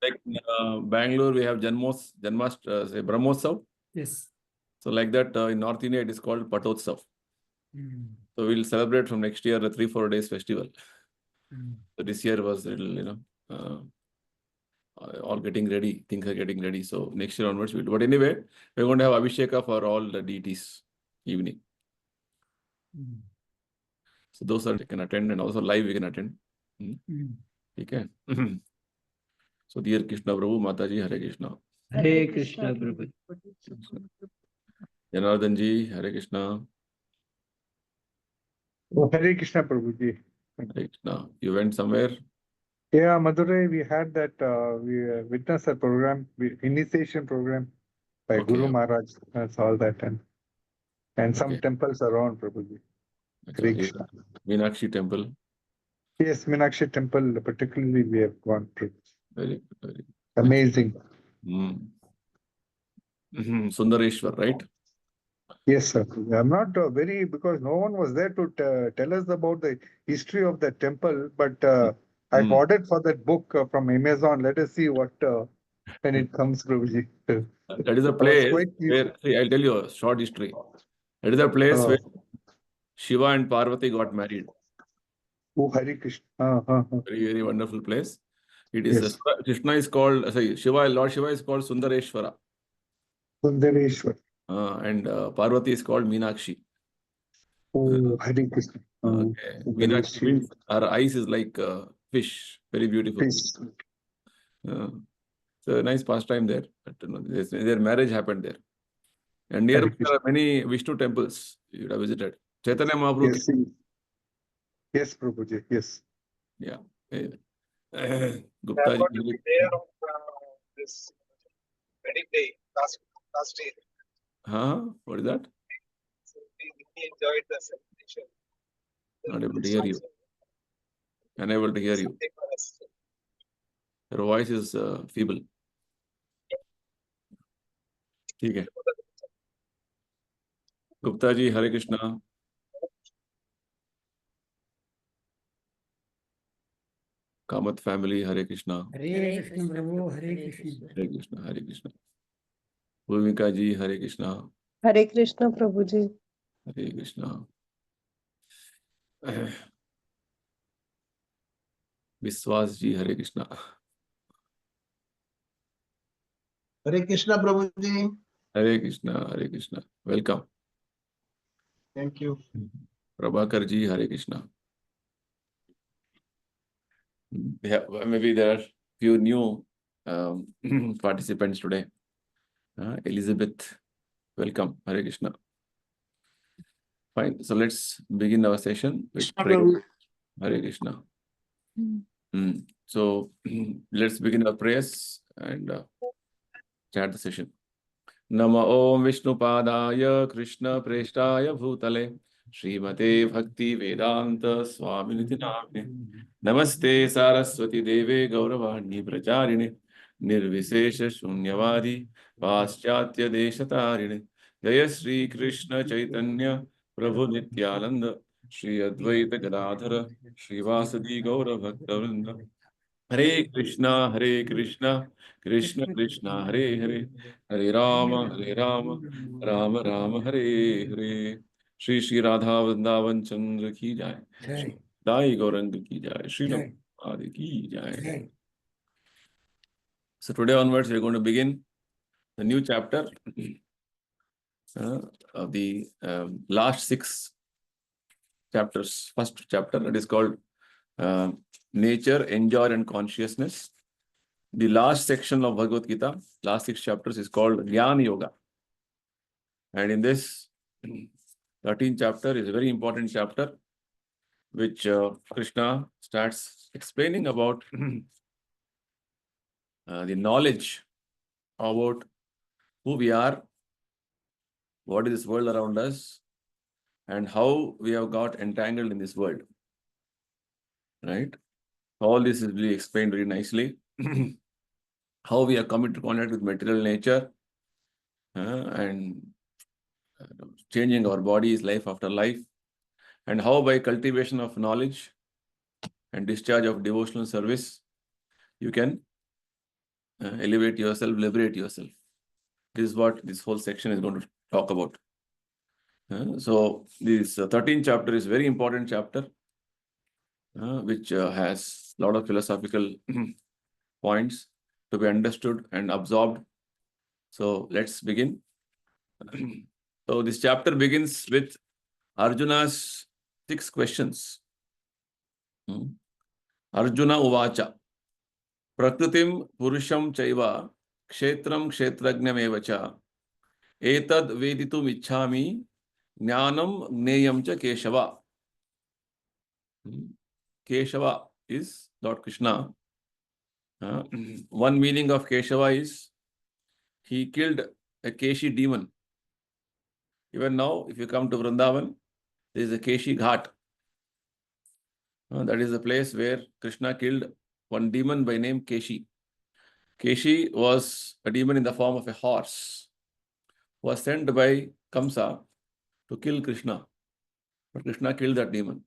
Like in Bangalore, we have say Brahmotsav. Yes. So like that, in North India, it is called Patotsav. So we'll celebrate from next year a 3-4 days festival. So this year was a little, all getting ready. Things are getting ready. So next year onwards, we'll do. But anyway, we're going to have Abhisheka for all the deities evening. So those are, you can attend, and also live we can attend. Okay. So dear Krishna Prabhu, Mataji, Hare Krishna. Hare Krishna, Prabhu. Janardhan ji, Hare Krishna. Oh, Hare Krishna, Prabhuji. Hare Krishna. You went somewhere? Yeah, Madurai, we had that, we witnessed a program, initiation program by Guru Maharaj. That's all that. And some temples around, Prabhuji. Hare Krishna. Meenakshi temple. Yes, Meenakshi temple, particularly we have gone to. Very good. Very good. Amazing. Sundareshwar, right? Yes, sir. I'm not because no one was there to tell us about the history of the temple, but I've ordered for that book from Amazon. Let us see what when it comes, Prabhuji. That is a place where, I'll tell you a short history. That is a place where Shiva and Parvati got married. Oh, Hare Krishna. Very, very wonderful place. It is Krishna is called, Lord Shiva is called Sundareshwara. Sundareshwar. And Parvati is called Meenakshi. Oh, Hare Krishna. Okay. Meenakshi means her eyes is like fish, very beautiful. Fish. It's a nice pastime there. But, their marriage happened there. And nearby there are many Vishnu temples you would have visited. Chaitanya Mahaprabhu. Yes, yes, Prabhuji. Yes. Yeah. Gupta I'm going to be there on this wedding day last year. What is that? So we enjoyed the celebration. Not able to hear you. Unable to hear you. Your voice is feeble. Okay. Gupta ji, Hare Krishna. Kamath family, Hare Krishna. Hare Krishna, Prabhu. Hare Krishna. Hare Krishna, Hare Krishna. Bhumika ji, Hare Krishna. Hare Krishna, Prabhuji. Hare Krishna. Viswas ji, Hare Krishna. Hare Krishna, Prabhuji. Hare Krishna, Hare Krishna. Welcome. Thank you. Prabhakar ji, Hare Krishna. Maybe there are few new participants today. Elizabeth, welcome. Hare Krishna. Fine. So let's begin our session with prayer. Hare Krishna. So let's begin our prayers and start the session. Nama Om Vishnu Padaya Krishna Preshtaya Bhutale Srimate Bhakti Vedanta Swaminiti Namne Namaste Saraswati Deve Gauravani Pracharini Nirvisesha Shunyavadi Paschatya Deshatarine Jaya Sri Krishna Chaitanya Prabhu Nityananda Shri Advaita Gadadhara Shri Vasadi Gaura Bhaktavrinda Hare Krishna, Krishna Krishna, Hare Hare, Hare Rama, Rama Rama, Hare Hare. Shri Shri Radha Vrindavan Chandra ki jai. Dai Gaurang ki jai. Shri Ram Adi ki jai. So today onwards, we're going to begin the new chapter of the last 6 chapters. First chapter, that is called Nature, Enjoy and Consciousness. The last section of Bhagavad Gita, last 6 chapters, is called Jnana Yoga. And in this 13th chapter is a very important chapter, which Krishna starts explaining about the knowledge about who we are, what is this world around us, and how we have got entangled in this world. Right? All this is really explained very nicely. How we are coming to contact with material nature and changing our bodies life after life, and how by cultivation of knowledge and discharge of devotional service, you can elevate yourself, liberate yourself. This is what this whole section is going to talk about. So this 13th chapter is very important chapter, which has a lot of philosophical points to be understood and absorbed. So let's begin. So this chapter begins with Arjuna's 6 questions. Arjuna Uvacha Prakritim Purusham Chaiva Kshetram Kshetrajnam Evacha Etad Veditum Ichhami Jnanam Gneyam Cha Keshava. Keshava is Lord Krishna. One meaning of Keshava is he killed a Keshi demon. Even now, if you come to Vrindavan, there is a Keshi Ghat. That is the place where Krishna killed one demon by name Keshi. Keshi was a demon in the form of a horse, who was sent by Kamsa to kill Krishna. But Krishna killed that demon.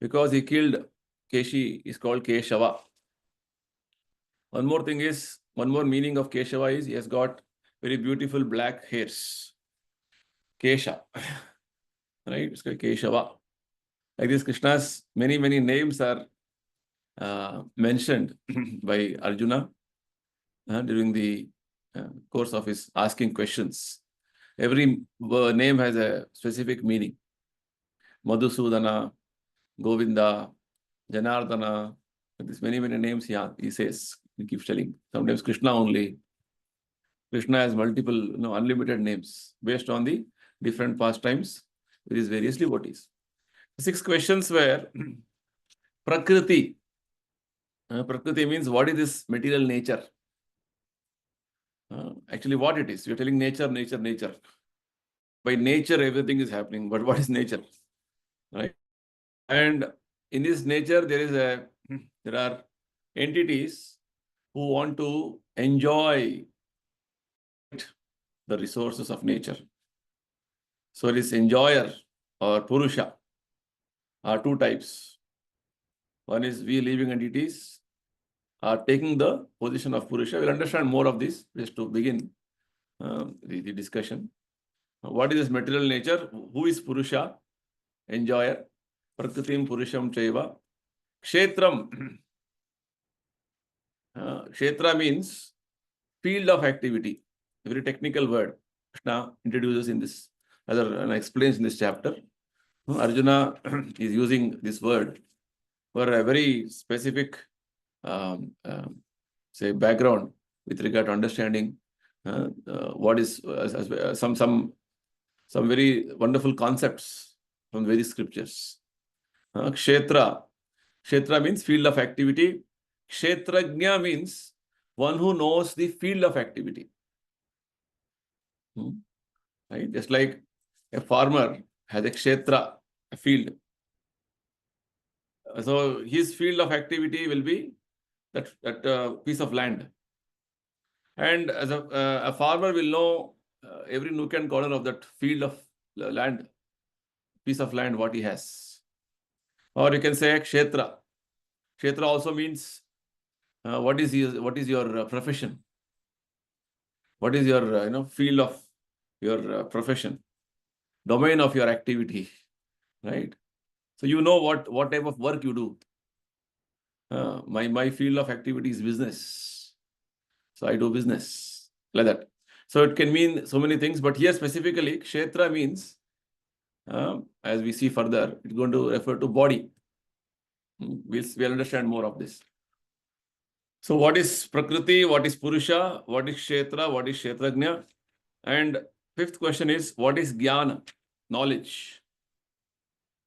Because he killed Keshi is called Keshava. One more meaning of Keshava is he has got very beautiful black hairs. Kesha. Right? It's called Keshava. Like this, Krishna's many names are mentioned by Arjuna during the course of his asking questions. Every name has a specific meaning. Madhusudana, Govinda, Janardana. There's many names he says. He keeps telling. Sometimes Krishna only. Krishna has multiple, unlimited names based on the different pastimes with his various devotees. 6 questions were Prakriti. Prakriti means what is this material nature? Actually, what it is. You're telling nature. By nature, everything is happening. But what is nature? Right? And in this nature, there are entities who want to enjoy the resources of nature. So this enjoyer or Purusha are 2 types. One is we living entities are taking the position of Purusha. We'll understand more of this just to begin the discussion. What is this material nature? Who is Purusha? Enjoyer. Prakritim Purusham Chaiva. Kshetram. Kshetra means field of activity. A very technical word. Krishna introduces in this, and explains in this chapter. Arjuna is using this word for a very specific background with regard to understanding what is some very wonderful concepts from various scriptures. Kshetra means field of activity. Kshetrajna means one who knows the field of activity. Right? Just like a farmer has a kshetra, a field. So his field of activity will be that piece of land. And as a farmer will know every nook and corner of that field of land, piece of land, what he has. Or you can say kshetra. Kshetra also means what is your profession? What is your field of your profession? Domain of your activity, right? So you know what type of work you do. My field of activity is business. So I do business, like that. So it can mean so many things, but here specifically, kshetra means, as we see further, it's going to refer to body. We'll understand more of this. So what is Prakriti, what is Purusha, what is Kshetra, what is Kshetrajna? And 5th question is, what is Jnana, knowledge?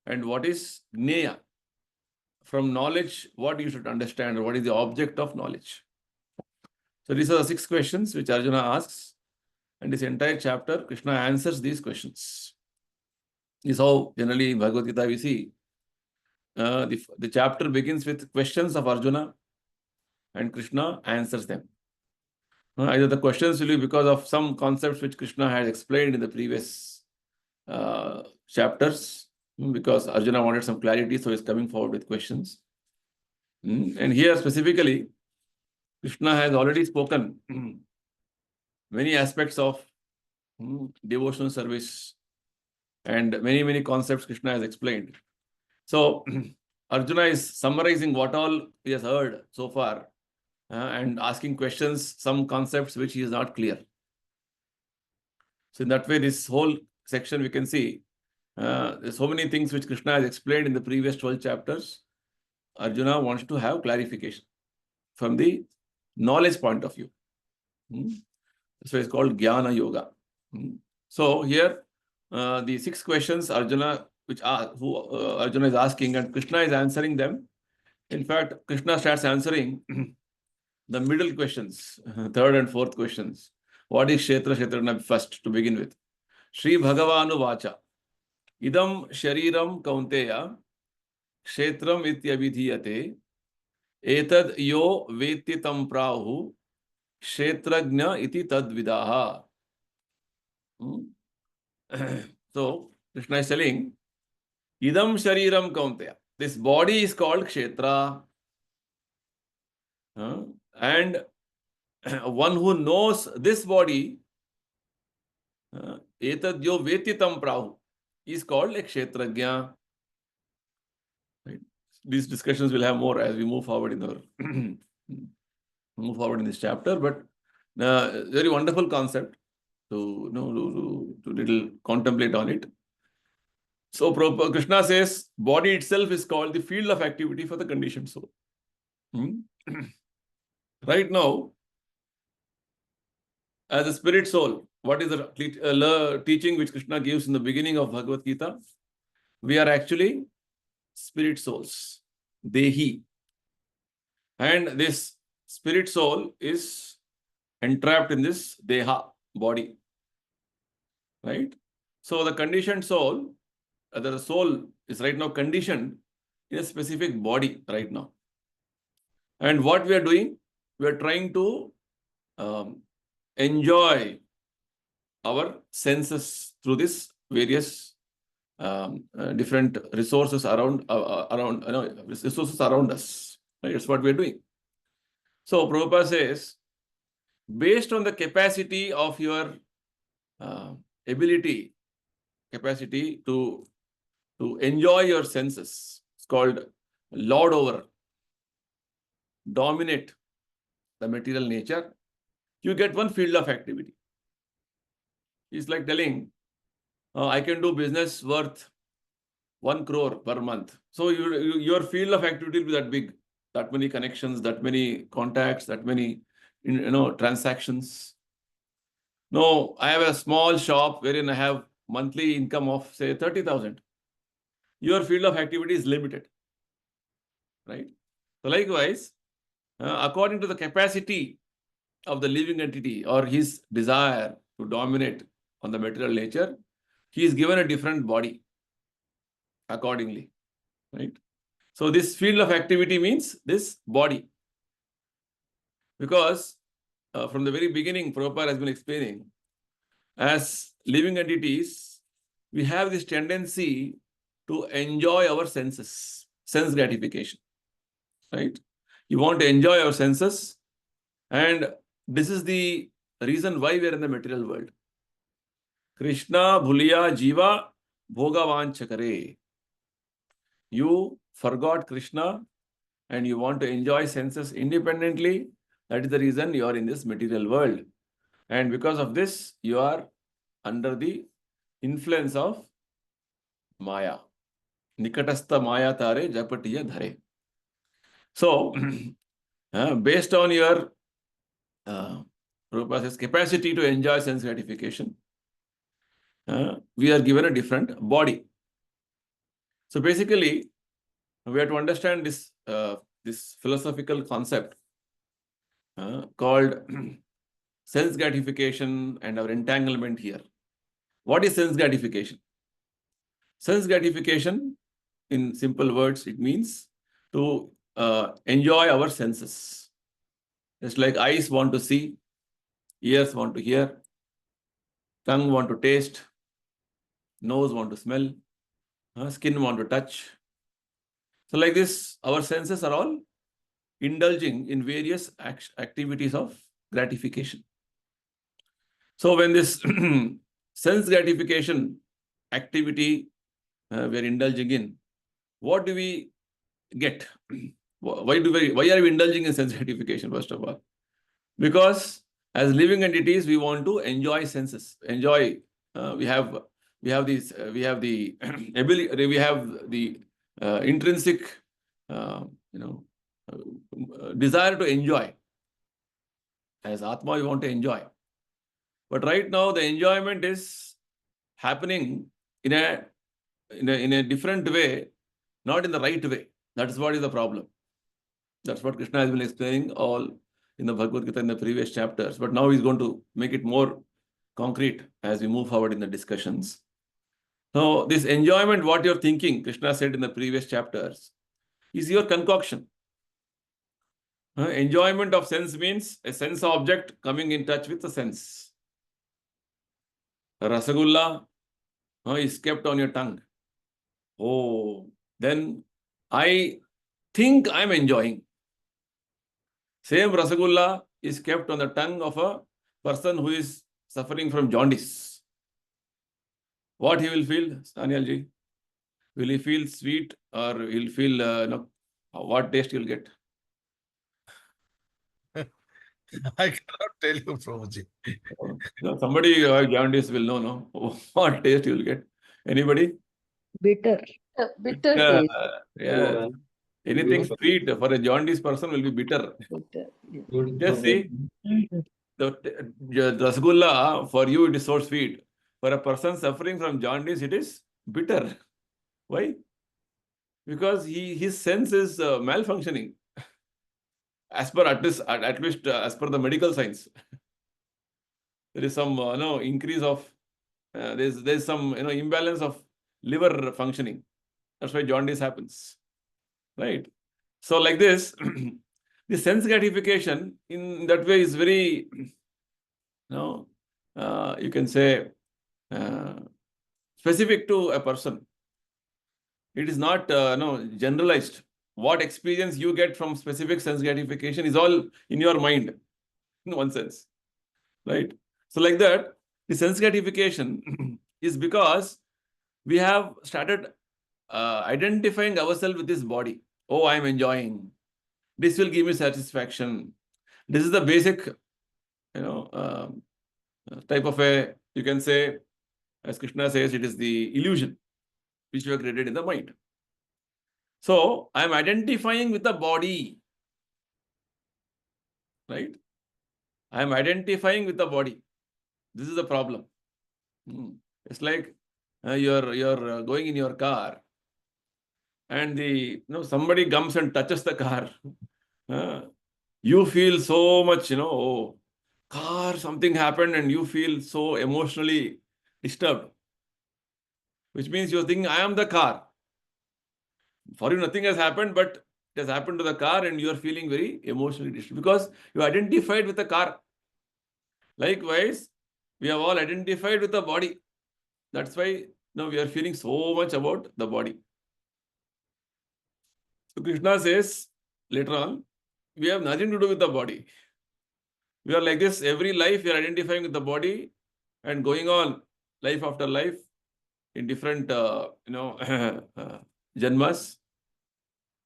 And what is Gneya? From knowledge, what you should understand, or what is the object of knowledge? So these are the 6 questions which Arjuna asks. And this entire chapter, Krishna answers these questions. This is how generally in Bhagavad Gita we see. The chapter begins with questions of Arjuna and Krishna answers them. Either the questions will be because of some concepts which Krishna had explained in the previous chapters, because Arjuna wanted some clarity, so he's coming forward with questions. And here specifically, Krishna has already spoken many aspects of devotional service and many concepts Krishna has explained. So Arjuna is summarizing what all he has heard so far and asking questions, some concepts which he is not clear. So in that way, this whole section we can see there's so many things which Krishna has explained in the previous 12 chapters. Arjuna wants to have clarification from the knowledge point of view. That's why it's called Jnana Yoga. So here, the 6 questions Arjuna, Arjuna is asking, and Krishna is answering them. In fact, Krishna starts answering the middle questions, 3rd and 4th questions. What is Kshetra Kshetragna first to begin with? Shri Bhagavanu Vacha. Idam Shariram Kaunteya Kshetram Ityabhidhiyate Etad Yo Veti Tam Prahu Kshetragna Iti Tadvidaha. So, Krishna is telling, Idam Shariram Kaunteya. This body is called Kshetra. And one who knows this body, Etad Yo Veti Tam Prahu, is called a Kshetragya. Right? These discussions will have more as we move forward in this chapter, but very wonderful concept to little contemplate on it. So Krishna says body itself is called the field of activity for the conditioned soul. Right now, as a spirit soul, what is the teaching which Krishna gives in the beginning of Bhagavad Gita? We are actually spirit souls, Dehi. And this spirit soul is entrapped in this Deha, body. Right? So the conditioned soul, the soul is right now conditioned in a specific body right now. And what we are doing, we are trying to enjoy our senses through this various different resources around resources around us. Right? That's what we are doing. So Prabhupada says, based on the capacity of your capacity to enjoy your senses, it's called lord over, dominate the material nature, you get one field of activity. It's like telling, I can do business worth 1 crore per month. So your field of activity will be that big, that many connections, that many contacts, that many transactions. No, I have a small shop wherein I have monthly income of say 30,000. Your field of activity is limited, right? So likewise, according to the capacity of the living entity or his desire to dominate on the material nature, he is given a different body accordingly, right? So this field of activity means this body. Because from the very beginning, Prabhupada has been explaining, as living entities, we have this tendency to enjoy our senses, sense gratification, right? You want to enjoy our senses, and this is the reason why we are in the material world. Krishna bhuliya jiva bhogavanchakare. You forgot Krishna and you want to enjoy senses independently. That is the reason you are in this material world. And because of this, you are under the influence of Maya. Nikatastha Maya tare japatiya dhare. So, based on your Prabhupada says, capacity to enjoy sense gratification, we are given a different body. So basically, we have to understand this, this philosophical concept called sense gratification and our entanglement here. What is sense gratification? Sense gratification, in simple words, it means to enjoy our senses. It's like eyes want to see, ears want to hear, tongue want to taste, nose want to smell, skin want to touch. So like this, our senses are all indulging in various activities of gratification. So when this sense gratification activity we are indulging in, what do we get? Why are we indulging in sense gratification, first of all? Because as living entities, we want to enjoy senses. Enjoy. We have these. We have the ability. We have the intrinsic, desire to enjoy. As Atma, we want to enjoy. But right now, the enjoyment is happening in a different way, not in the right way. That is what is the problem. That's what Krishna has been explaining all in the Bhagavad Gita in the previous chapters. But now he's going to make it more concrete as we move forward in the discussions. So this enjoyment, what you're thinking, Krishna said in the previous chapters, is your concoction. Enjoyment of sense means a sense object coming in touch with the sense. Rasagulla is kept on your tongue. Oh, then I think I'm enjoying. Same Rasagulla is kept on the tongue of a person who is suffering from jaundice. What he will feel, Sanyalji? Will he feel sweet or he'll feel, what taste he'll get? I cannot tell you, Prabhuji. Somebody jaundice will know, no? What taste you'll get? Anybody? Bitter. Bitter taste. Yeah. Anything sweet for a jaundice person will be bitter. Bitter. Just see, the rasgulla, for you it is so sweet. For a person suffering from jaundice, it is bitter. Why? Because his sense is malfunctioning. As per at least as per the medical science, there is some increase of there's some imbalance of liver functioning. That's why jaundice happens, right? So like this, the sense gratification in that way is very, you can say, specific to a person. It is not generalized. What experience you get from specific sense gratification is all in your mind, in one sense, right? So like that, the sense gratification is because we have started identifying ourselves with this body. Oh, I'm enjoying. This will give me satisfaction. This is the basic, type of you can say, as Krishna says, it is the illusion which we have created in the mind. So I'm identifying with the body, right? I'm identifying with the body. This is the problem. It's like you're going in your car, and somebody comes and touches the car. You feel so much, oh, car, something happened, and you feel so emotionally disturbed. Which means you're thinking, I am the car. For you, nothing has happened, but it has happened to the car, and you are feeling very emotionally disturbed because you identified with the car. Likewise, we have all identified with the body. That's why now we are feeling so much about the body. So Krishna says later on, we have nothing to do with the body. We are like this. Every life we are identifying with the body and going on life after life in different, janmas.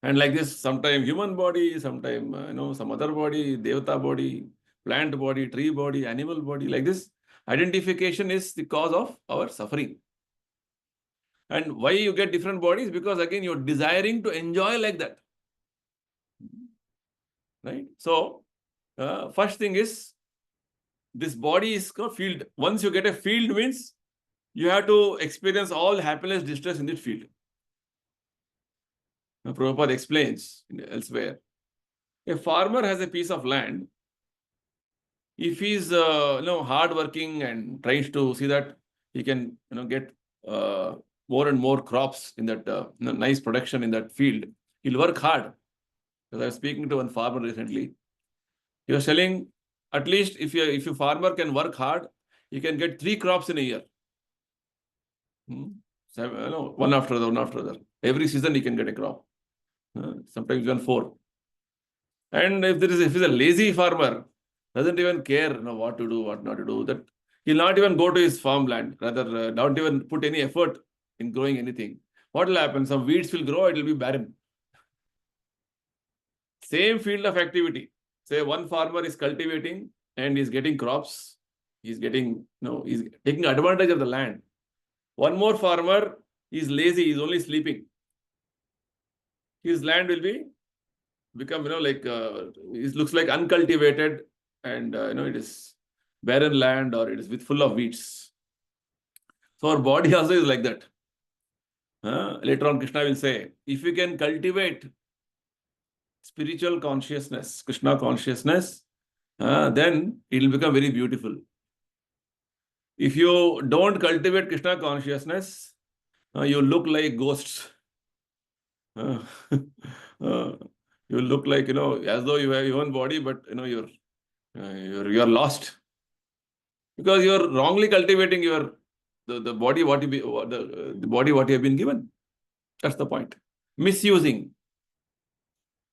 And like this, sometime human body, sometime, some other body, devata body, plant body, tree body, animal body. Like this, identification is the cause of our suffering. And why you get different bodies? Because again, you're desiring to enjoy like that. Right? So, first thing is, this body is called field. Once you get a field means, you have to experience all happiness, distress in that field. Now, Prabhupada explains elsewhere. A farmer has a piece of land. If he's hardworking and tries to see that he can get more and more crops in that nice production in that field, he'll work hard. Because I was speaking to one farmer recently. He was telling, at least if a farmer can work hard, he can get 3 crops in a year. So, one after the other, one after the other. Every season he can get a crop. Sometimes even 4. And if he's a lazy farmer, doesn't even care, what to do, what not to do, that he'll not even go to his farmland, rather don't even put any effort in growing anything. What will happen? Some weeds will grow, it will be barren. Same field of activity. Say one farmer is cultivating and is getting crops. He's getting, he's taking advantage of the land. One more farmer is lazy, he's only sleeping. His land will become, it looks like uncultivated, and it is barren land, or it is full of weeds. So our body also is like that. Later on, Krishna will say, if you can cultivate spiritual consciousness, Krishna consciousness, then it will become very beautiful. If you don't cultivate Krishna consciousness, you look like ghosts. You look like, as though you have your own body, but you're lost, because you're wrongly cultivating the body the body what you have been given. That's the point. Misusing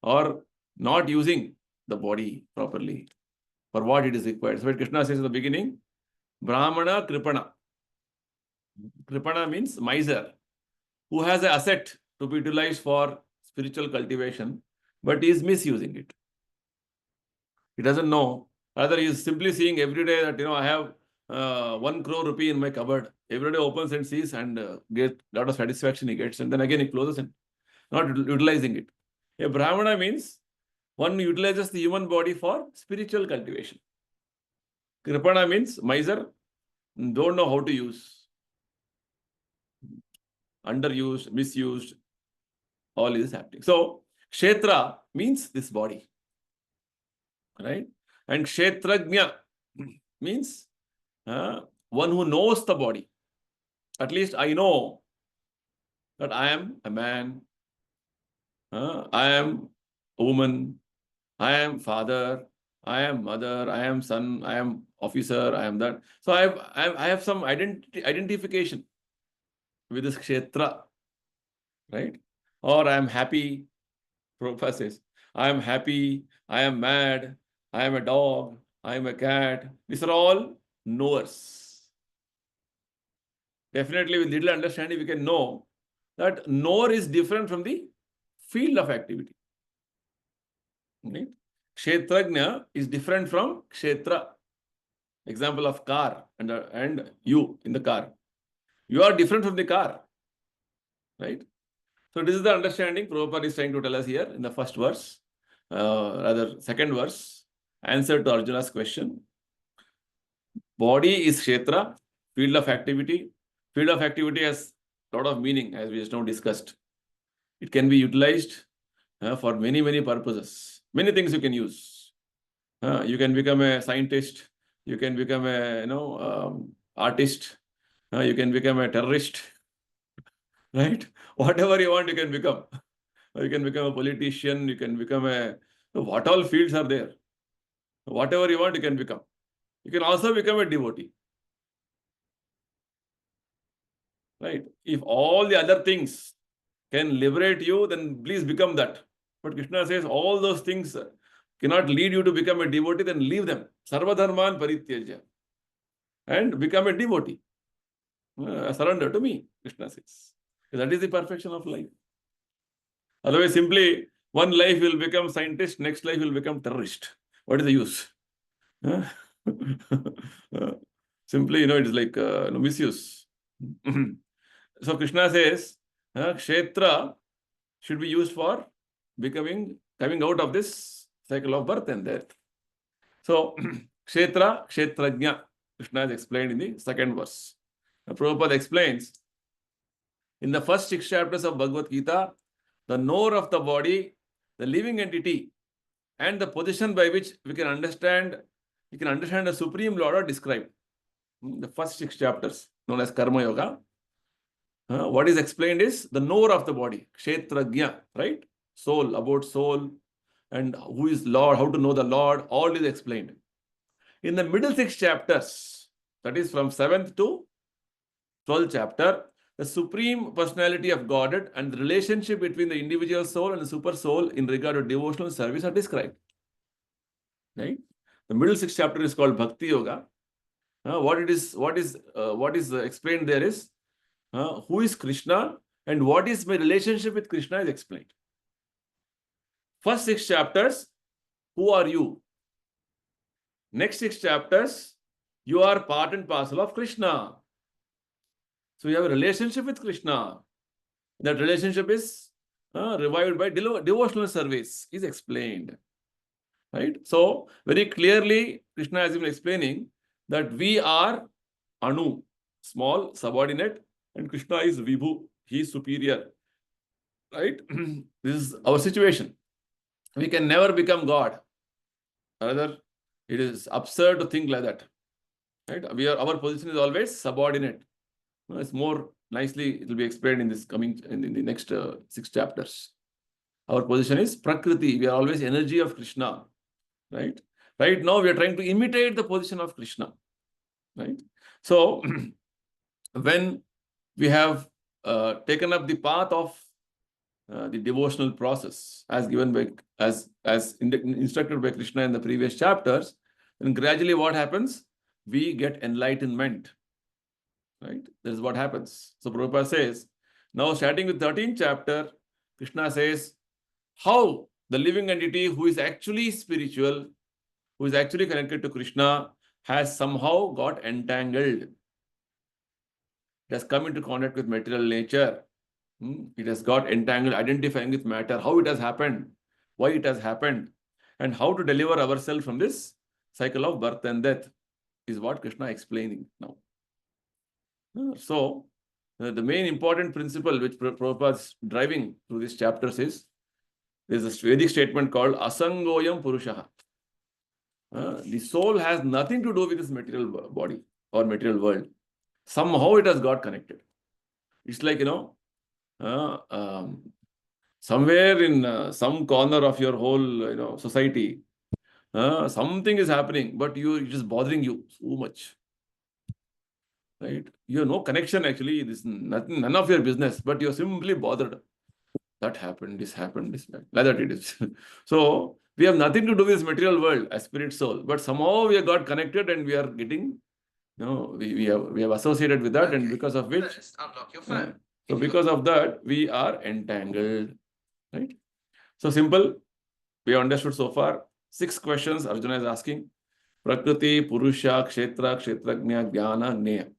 or not using the body properly for what it is required. So what Krishna says in the beginning, Brahmana Kripana. Kripana means miser, who has an asset to be utilized for spiritual cultivation, but he is misusing it. He doesn't know. Rather, he is simply seeing every day that, I have 1 crore rupee in my cupboard. Every day opens and sees, and get a lot of satisfaction he gets, and then again he closes and not utilizing it. A Brahmana means one utilizes the human body for spiritual cultivation. Kripana means miser, don't know how to use. Underused, misused, all is happening. So, Kshetra means this body. Right? And Kshetrajna means one who knows the body. At least I know that I am a man, I am a woman, I am father, I am mother, I am son, I am officer, I am that. So I have some identification with this Kshetra, right? Or I am happy. Prabhupada says, I am happy, I am mad, I am a dog, I am a cat. These are all knowers. Definitely with little understanding, we can know that knower is different from the field of activity. Right? Kshetrajna is different from Kshetra. Example of car and you in the car. You are different from the car. Right? So this is the understanding Prabhupada is trying to tell us here in the first verse, second verse, answer to Arjuna's question. Body is Kshetra, field of activity. Field of activity has a lot of meaning, as we just now discussed. It can be utilized for many, many purposes. Many things you can use. You can become a scientist. You can become a artist. You can become a terrorist. Right? Whatever you want, you can become. You can become a politician. You can become what all fields are there? Whatever you want, you can become. You can also become a devotee. Right? If all the other things can liberate you, then please become that. But Krishna says all those things cannot lead you to become a devotee, then leave them. Sarva dharman parityajya. And become a devotee. Surrender to me, Krishna says. That is the perfection of life. Otherwise, simply one life will become scientist, next life will become terrorist. What is the use? Simply, it is like misuse. So Krishna says, Kshetra should be used for coming out of this cycle of birth and death. So, Kshetra, Kshetrajna, Krishna is explained in the second verse. Prabhupada explains, in the first 6 chapters of Bhagavad Gita, the knower of the body, the living entity, and the position by which we can understand the Supreme Lord are described. The first 6 chapters, known as Karma Yoga. What is explained is the knower of the body, Kshetrajna, right? Soul, about soul, and who is Lord, how to know the Lord, all is explained. In the middle 6 chapters, that is from 7th to 12th chapter, the Supreme Personality of Godhead and the relationship between the individual soul and the super soul in regard to devotional service are described. right? The middle 6th chapter is called Bhakti Yoga. What is explained there is who is Krishna and what is my relationship with Krishna is explained. First 6 chapters, who are you? Next 6 chapters, you are part and parcel of Krishna. So you have a relationship with Krishna. That relationship is revived by devotional service, is explained. Right? So very clearly, Krishna has been explaining that we are Anu, small, subordinate, and Krishna is Vibhu, he is superior. Right? This is our situation. We can never become God. Rather, it is absurd to think like that. Right? Our position is always subordinate. It's more nicely, it will be explained in the next 6 chapters. Our position is Prakriti. We are always energy of Krishna. Right? Right now, we are trying to imitate the position of Krishna. Right? So, when we have taken up the path of the devotional process, as given by, as instructed by Krishna in the previous chapters, then gradually what happens? We get enlightenment. Right? That is what happens. So Prabhupada says, now starting with 13th chapter, Krishna says, how the living entity who is actually spiritual, who is actually connected to Krishna, has somehow got entangled. It has come into contact with material nature. It has got entangled, identifying with matter, how it has happened, why it has happened, and how to deliver ourselves from this cycle of birth and death is what Krishna is explaining now. So, the main important principle which Prabhupada is driving through these chapters is, there is a Vedic statement called Asangoyam Purushaha. The soul has nothing to do with this material body or material world. Somehow it has got connected. It's like, somewhere in some corner of your whole, society, something is happening, but it is bothering you so much. Right? You have no connection actually. This is nothing, none of your business, but you're simply bothered. That happened, this happened, this happened. Like that it is. So we have nothing to do with this material world, a spirit soul, but somehow we have got connected and we are getting, we have associated with that, and because of which, so because of that, we are entangled. Right? So simple. We have understood so far 6 questions Arjuna is asking. Prakriti, Purusha, Kshetra, Kshetrajna, Jnana, Gneya.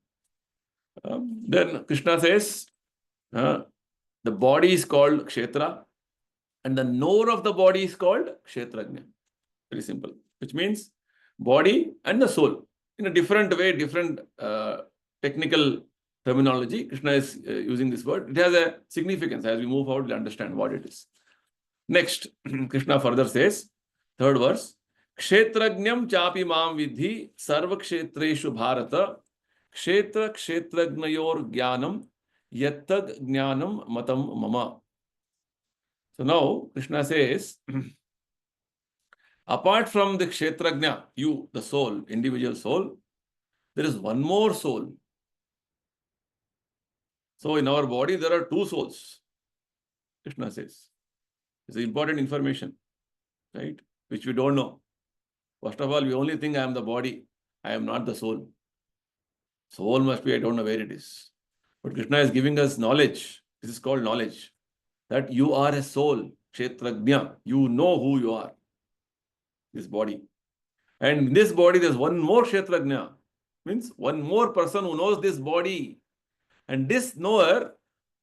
Then Krishna says, the body is called Kshetra and the knower of the body is called Kshetrajna. Very simple. Which means body and the soul. In a different way, different technical terminology, Krishna is using this word. It has a significance. As we move forward, we'll understand what it is. Next, Krishna further says, 3rd verse, Kshetrajnam chapi mam vidhi sarva kshetreshu bharata kshetra kshetrajnayor jnanam yattad jnanam matam mama. So now Krishna says, apart from the kshetrajna, you, the soul, individual soul, there is one more soul. So in our body, there are 2 souls. Krishna says. It's important information, right? Which we don't know. First of all, we only think I am the body. I am not the soul. Soul must be, I don't know where it is. But Krishna is giving us knowledge. This is called knowledge. That you are a soul, Kshetrajna. You know who you are. This body. And in this body, there's one more Kshetrajna. Means one more person who knows this body. And this knower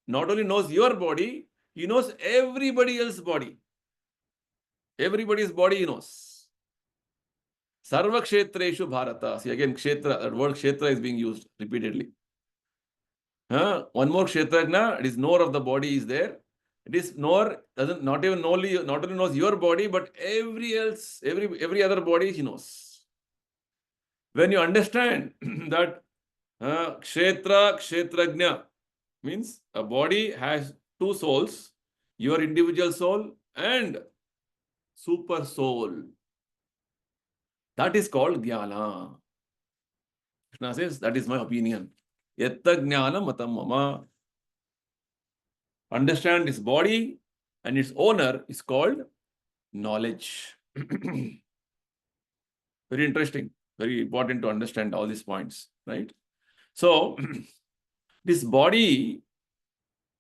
not only knows your body, he knows everybody else's body. Everybody's body he knows. Sarva kshetreshu bharata. See again, kshetra, that word kshetra is being used repeatedly. One more kshetrajna, it is knower of the body is there. It is knower, not only knows your body, but every other body he knows. When you understand that kshetra, kshetrajna means a body has 2 souls, your individual soul and super soul. That is called jnana. Krishna says, that is my opinion. Yatta jnana matam mama. Understand this body and its owner is called knowledge. Very interesting, very important to understand all these points, right? So, this body,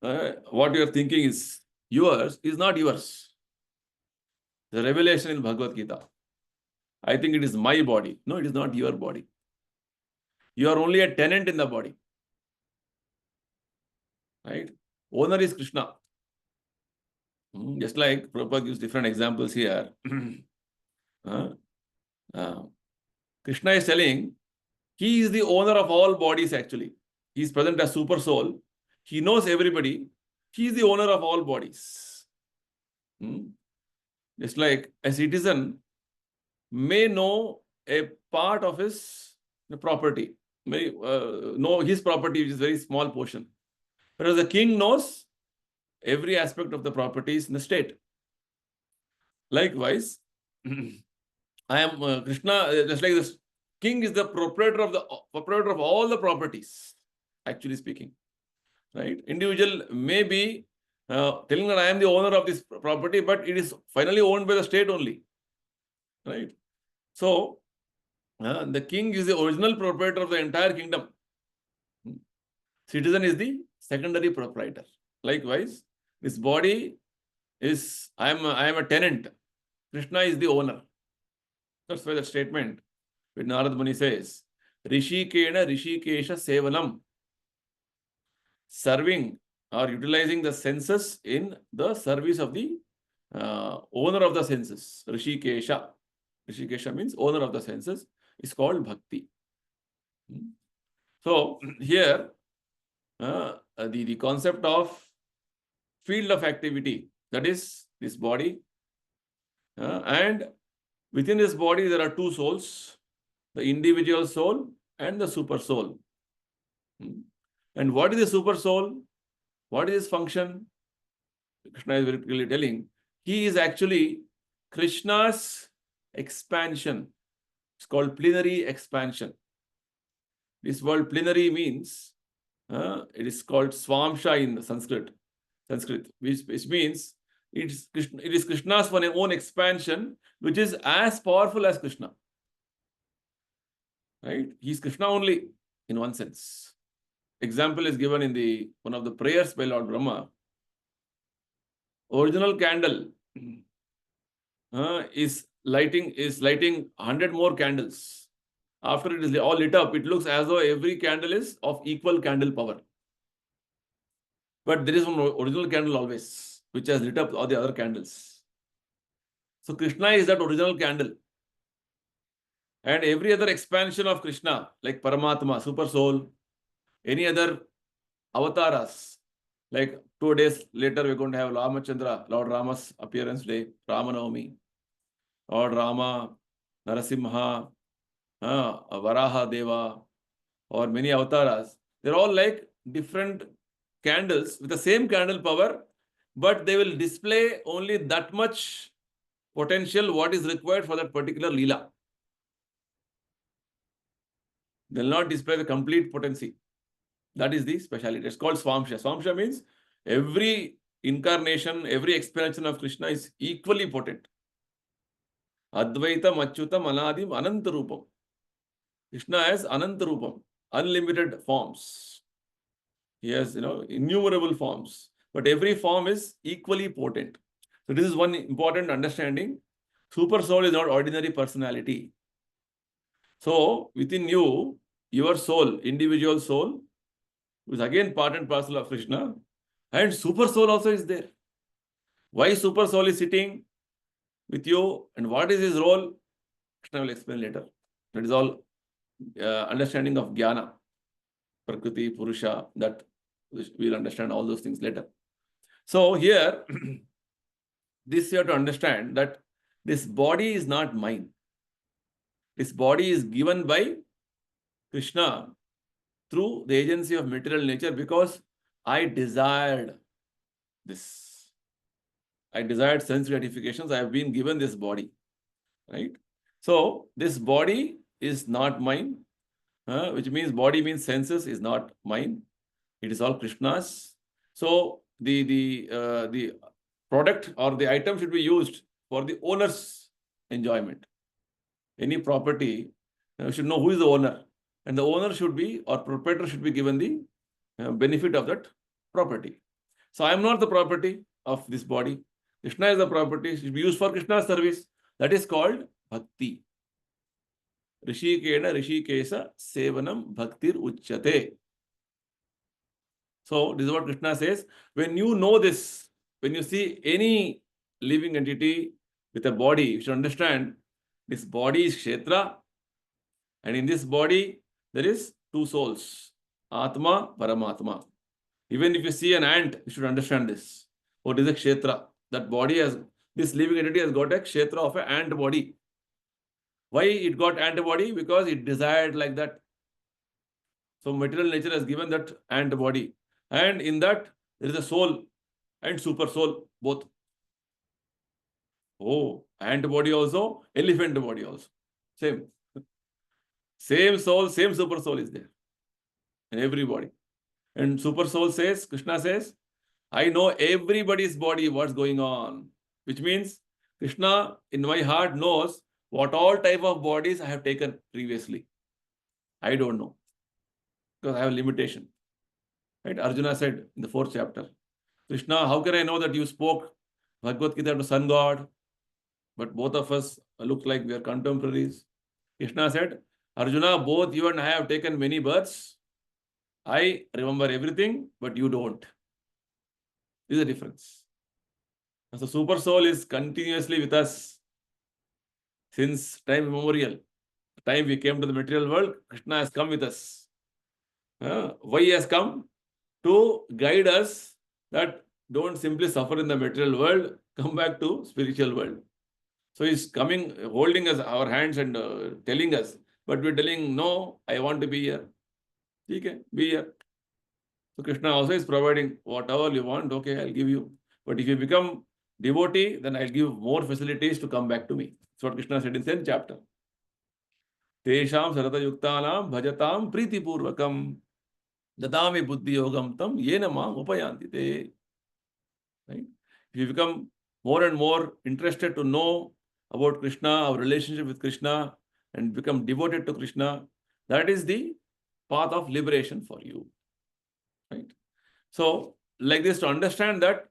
what you are thinking is yours, is not yours. The revelation in Bhagavad Gita. I think it is my body. No, it is not your body. You are only a tenant in the body. Right? Owner is Krishna. Just like Prabhupada gives different examples here. Krishna is telling he is the owner of all bodies actually. He is present as super soul. He knows everybody. He is the owner of all bodies. Just like a citizen may know a part of his property, may know his property, which is a very small portion. Whereas the king knows every aspect of the properties in the state. Likewise, I am Krishna, just like this king is the proprietor of all the properties, actually speaking. Right? Individual may be telling that I am the owner of this property, but it is finally owned by the state only. Right? So, the king is the original proprietor of the entire kingdom. Citizen is the secondary proprietor. Likewise, this body is, I am a tenant. Krishna is the owner. That's why the statement when Narad Muni says, Rishikena Rishikesha Sevanam, serving or utilizing the senses in the service of the owner of the senses. Rishikesha. Rishikesha means owner of the senses. Is called bhakti. So here, the concept of field of activity, that is this body, and within this body there are two souls, the individual soul and the super soul. And what is the super soul? What is his function? Krishna is very clearly telling, he is actually Krishna's expansion. It's called plenary expansion. This word plenary means, it is called swamsha in Sanskrit, which means it is Krishna's own expansion, which is as powerful as Krishna. Right? He is Krishna only in one sense. Example is given in one of the prayers by Lord Brahma. Original candle is lighting 100 more candles. After it is all lit up, it looks as though every candle is of equal candle power. But there is one original candle always, which has lit up all the other candles. So Krishna is that original candle. And every other expansion of Krishna, like Paramatma, Super Soul, any other avatars, like 2 days later we're going to have Ramachandra, Lord Rama's appearance day, Ramanavami, Lord Rama, Narasimha, Varaha Deva, or many avatars. They're all like different candles with the same candle power, but they will display only that much potential what is required for that particular Leela. They will not display the complete potency. That is the speciality. It's called Swamsha. Swamsha means every incarnation, every expansion of Krishna is equally potent. Advaitam, Achyutam, Anadim, Anantarupam. Krishna has Anantarupam, unlimited forms. He has, innumerable forms. But every form is equally potent. So this is one important understanding. Super soul is not ordinary personality. So within you, your soul, individual soul, is again part and parcel of Krishna. And super soul also is there. Why super soul is sitting with you and what is his role? Krishna will explain later. That is all understanding of Jnana, Prakriti, Purusha, that we'll understand all those things later. So here, this you have to understand that this body is not mine. This body is given by Krishna through the agency of material nature because I desired this. I desired sense gratifications. I have been given this body. Right? So this body is not mine, which means body means senses is not mine. It is all Krishna's. So the product or the item should be used for the owner's enjoyment. any property, you should know who is the owner. And the owner should be, or proprietor should be given the benefit of that property. So I am not the property of this body. Krishna is the property. It should be used for Krishna's service. That is called bhakti. Rishikena Rishikesa Sevanam Bhaktir Uchyate. So this is what Krishna says. When you know this, when you see any living entity with a body, you should understand this body is Kshetra, and in this body there is two souls, Atma, Paramatma. Even if you see an ant, you should understand this. What is a Kshetra? That body has, this living entity has got a Kshetra of an ant body. Why it got ant body? Because it desired like that. So material nature has given that ant body. And in that, there is a soul and super soul, both. Oh, ant body also, elephant body also. Same. Same soul, same super soul is there in everybody. And super soul says, Krishna says, I know everybody's body, what's going on. Which means Krishna in my heart knows what all type of bodies I have taken previously. I don't know. Because I have limitation. Right? Arjuna said in the 4th chapter, Krishna, how can I know that you spoke Bhagavad Gita to sun god? But both of us look like we are contemporaries. Krishna said, Arjuna, both you and I have taken many births. I remember everything, but you don't. This is the difference. So super soul is continuously with us since time immemorial. The time we came to the material world, Krishna has come with us. Why he has come? To guide us that don't simply suffer in the material world, come back to spiritual world. So he's coming, holding us, our hands and telling us, but we're telling, no, I want to be here. Okay, be here. So Krishna also is providing whatever you want, okay, I'll give you. But if you become devotee, then I'll give more facilities to come back to me. That's what Krishna said in the 10th chapter. Tesham sarata yuktanam bhajatam priti purvakam dadami buddhi yogam tam yena mam upayanti te. Right? If you become more and more interested to know about Krishna, our relationship with Krishna, and become devoted to Krishna, that is the path of liberation for you. Right? So, like this, to understand that,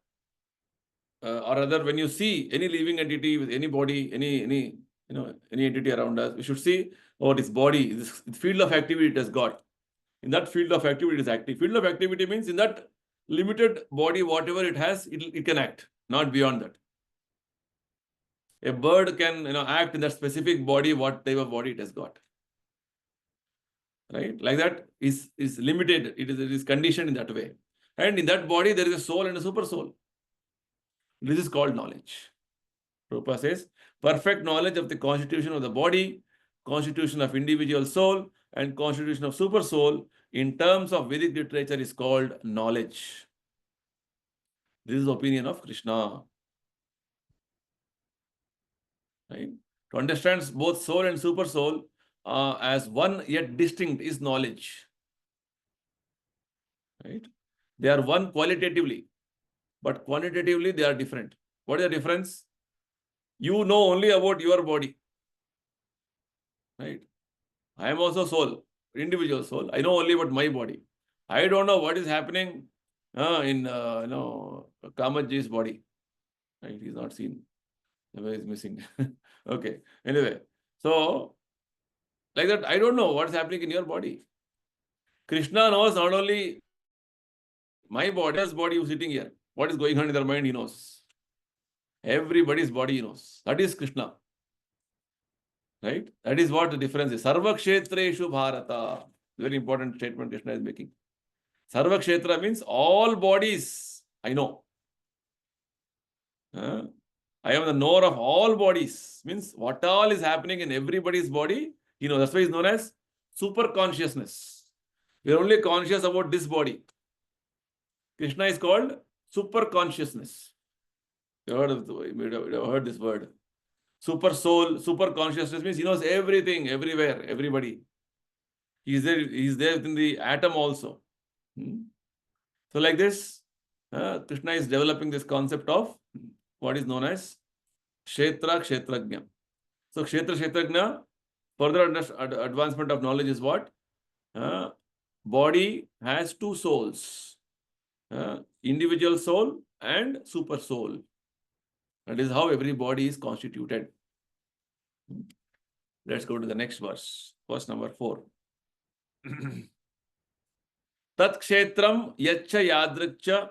or rather, when you see any living entity with any body, any entity around us, we should see what its body, this field of activity it has got. In that field of activity, it is active. Field of activity means in that limited body, whatever it has, it can act, not beyond that. A bird can act in that specific body, what type of body it has got. Right? Like that is limited. It is conditioned in that way. And in that body, there is a soul and a super soul. This is called knowledge. Prabhupada says, perfect knowledge of the constitution of the body, constitution of individual soul, and constitution of super soul in terms of Vedic literature is called knowledge. This is the opinion of Krishna. Right? To understand both soul and super soul as one yet distinct is knowledge. Right? They are one qualitatively, but quantitatively they are different. What is the difference? You know only about your body. Right? I am also soul, individual soul. I know only about my body. I don't know what is happening in Kamaji's body. Right? He's not seen. He is missing. Okay. Anyway, so like that, I don't know what is happening in your body. Krishna knows not only my body's body who's sitting here. What is going on in their mind, he knows. Everybody's body he knows. That is Krishna. Right? That is what the difference is. Sarva kshetreshu bharata. Very important statement Krishna is making. Sarva kshetra means all bodies. I know. I am the knower of all bodies. Means what all is happening in everybody's body, he knows. That's why he's known as super consciousness. We are only conscious about this body. Krishna is called super consciousness. You have heard this word. Super soul, super consciousness means he knows everything, everywhere, everybody. He is there within the atom also. So like this, Krishna is developing this concept of what is known as Kshetra Kshetrajna. So Kshetra Kshetrajna further advancement of knowledge is what? Body has two souls, individual soul and super soul. That is how every body is constituted. Let's go to the next verse, verse number 4. Tat kshetram yaccha yadrikcha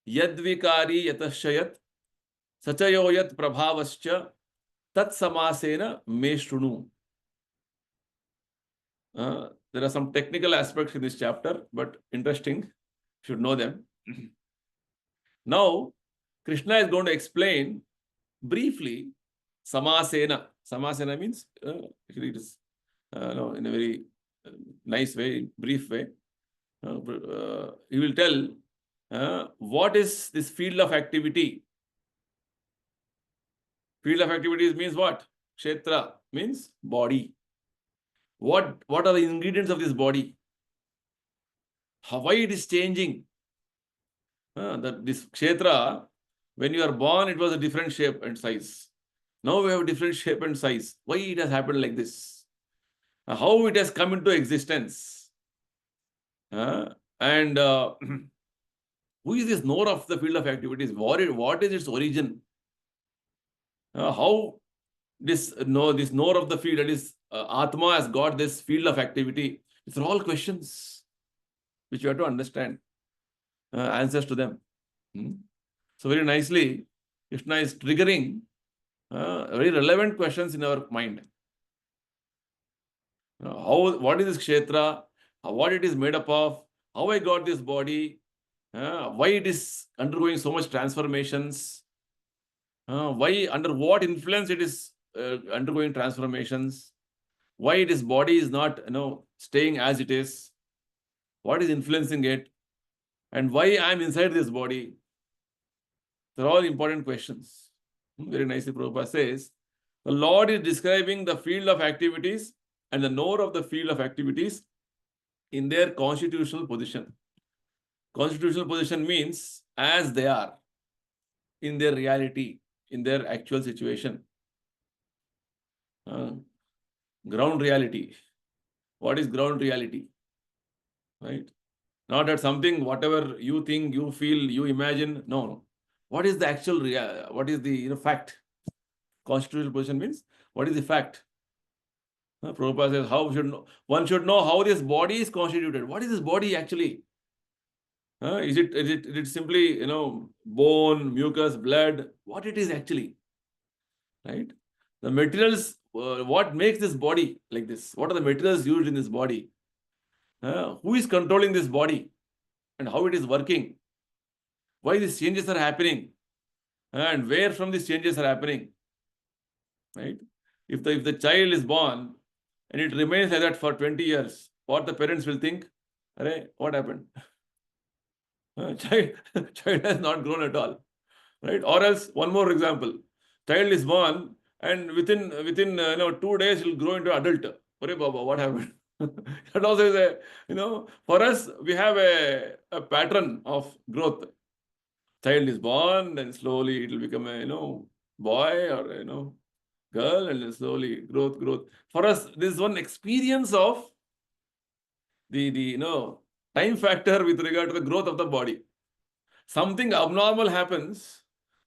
yadvikari yatashayat sachayoyat prabhavascha tat samasena me shrunu. There are some technical aspects in this chapter, but interesting. Should know them. Now, Krishna is going to explain briefly samasena. Samasena means, actually it is no, in a very nice way, brief way. He will tell what is this field of activity. Field of activities means what? Kshetra means body. What are the ingredients of this body? Why it is changing? This kshetra, when you are born, it was a different shape and size. Now we have a different shape and size. Why it has happened like this? How it has come into existence? And who is this knower of the field of activities? What is its origin? How this knower of the field, that is Atma, has got this field of activity? These are all questions which you have to understand. Answers to them. So very nicely, Krishna is triggering very relevant questions in our mind. What is this kshetra? What it is made up of? How I got this body? Why it is undergoing so much transformations? Why, under what influence it is undergoing transformations? Why this body is not staying as it is? What is influencing it? And why I am inside this body? They're all important questions. Very nicely Prabhupada says, the Lord is describing the field of activities and the knower of the field of activities in their constitutional position. Constitutional position means as they are, in their reality, in their actual situation. Ground reality. What is ground reality? Right? Not at something, whatever you think, you feel, you imagine. No. What is the actual what is the fact? Constitutional position means what is the fact? Prabhupada says one should know how this body is constituted. What is this body actually? Is it simply bone, mucus, blood? What it is actually? Right? The materials, what makes this body like this? What are the materials used in this body? Who is controlling this body and how it is working? Why these changes are happening? And where from these changes are happening? Right? If the child is born and it remains like that for 20 years, what the parents will think? Arey, what happened? Child has not grown at all. Right? Or else, one more example. Child is born and within 2 days he will grow into adult. Arey Baba, what happened? That also is for us, we have a pattern of growth. Child is born, then slowly it will become a boy or girl, and then slowly growth. For us, this is one experience of the time factor with regard to the growth of the body. Something abnormal happens,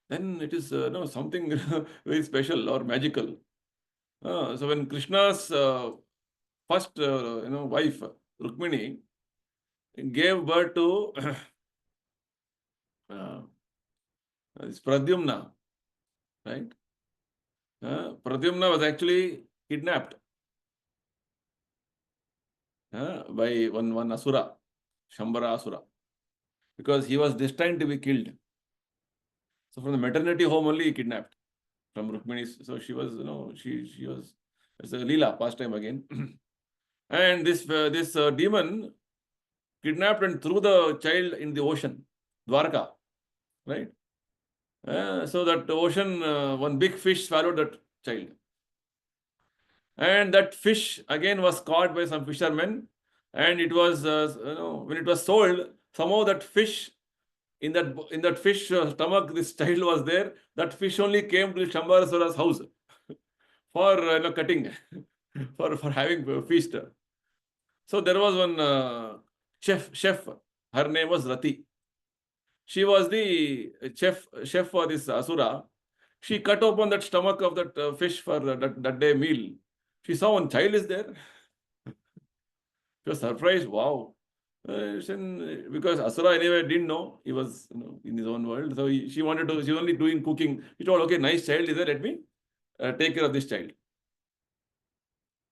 then it is something very special or magical. So when Krishna's first wife Rukmini gave birth to this Pradyumna, right? Pradyumna was actually kidnapped by one Asura, Shambhara Asura, because he was destined to be killed. So from the maternity home only he kidnapped from Rukmini. So she was, she was, it's a Leela pastime again. And this demon kidnapped and threw the child in the ocean, Dwarka, right? So that ocean, one big fish swallowed that child. And that fish again was caught by some fishermen, and it was, when it was sold, somehow that fish, in that fish stomach, this child was there. That fish only came to Shambharasura's house for cutting. for having a feast. So there was one chef. Her name was Rati. She was the chef for this Asura. She cut open that stomach of that fish for that day meal. She saw one child is there. She was surprised. Wow. Because Asura anyway didn't know. He was in his own world. So she wanted to, she was only doing cooking. She told, okay, nice child is there. Let me take care of this child.